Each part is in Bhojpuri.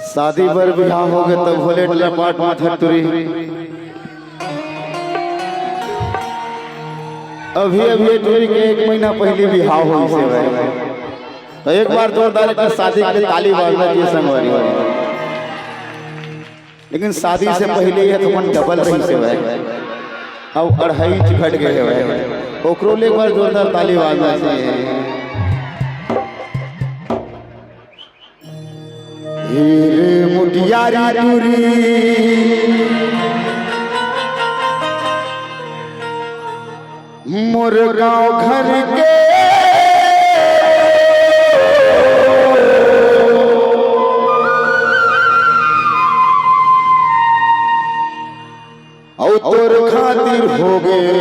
शादी पर बिहार हो गए तब भोले लपाट माथर तुरी। अभी अभी टूरी के 1 महीना पहले बिहार हो से भाई। तो एक बार जोरदार एक शादी के ताली बाजना जी संगवारी हो। लेकिन शादी से पहले ये तो मन डबल रही से भाई। अब 2.5 घट गए भाई। ओकरो ले एक बार जोरदार ताली बाजना चाहिए। हीरे मुटियारी टूरी मोर गाँव घर के और तोर खातिर हो गए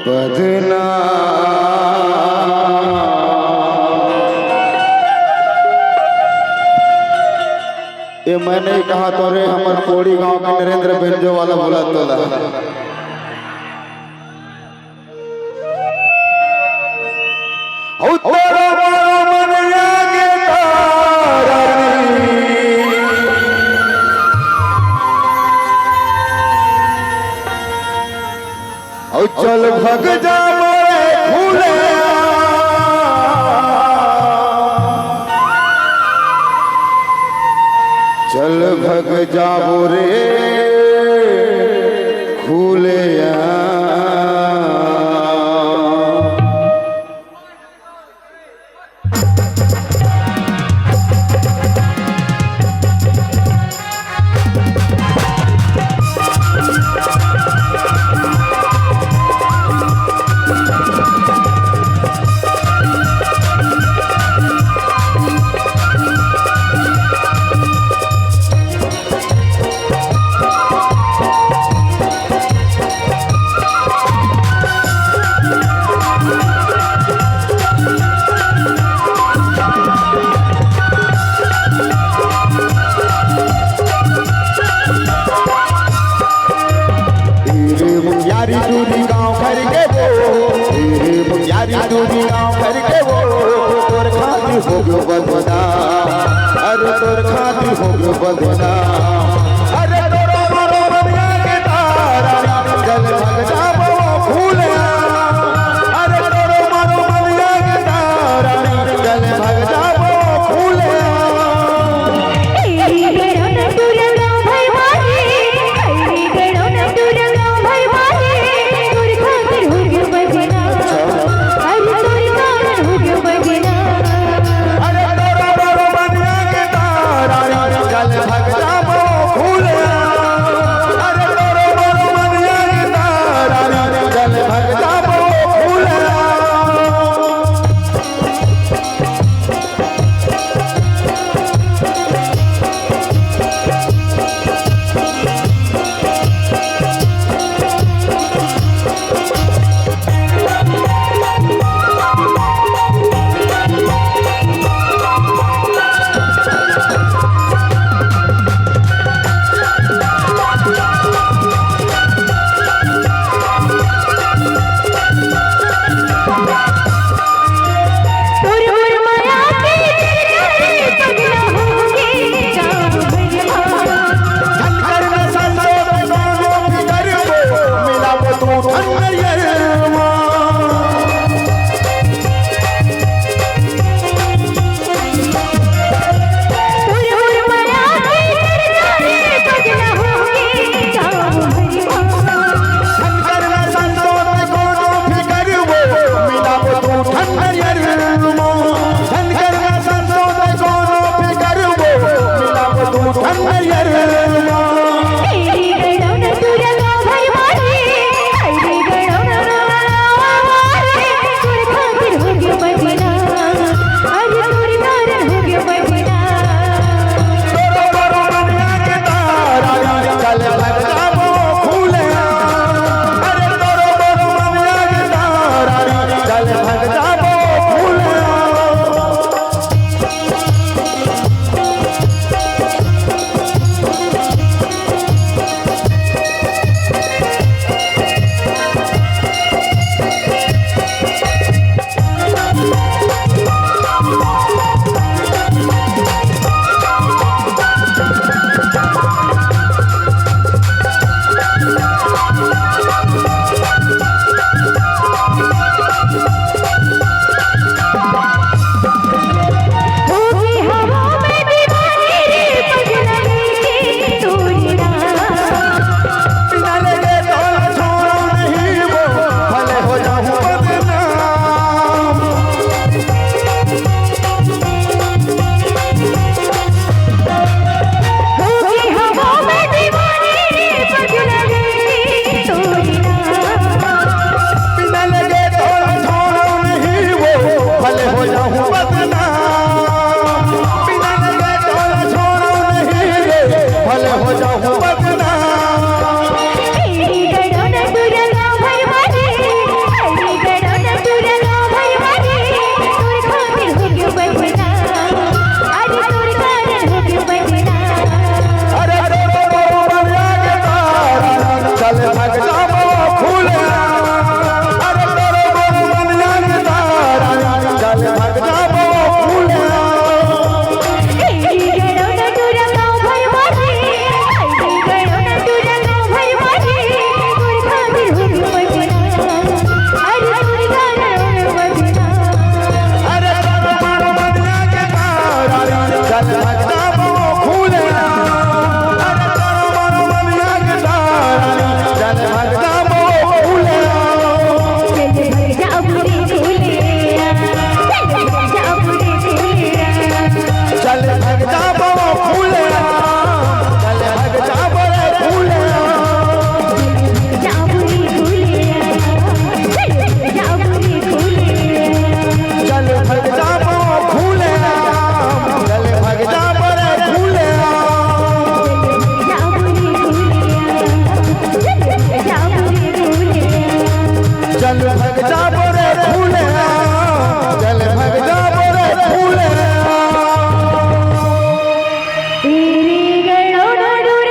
बदना। ये मैंने कहा तो रे हमर कोड़ी गांव के नरेंद्र बेंजो वाला बोला तो चल भग जा फूले चल भग जाबो रे खुले दूरी गाँव घर के वो यारी दूरी गाँव घर के वो तोर खातिर हो गयो बदना। अरे तोर खातिर हो गयो बदना।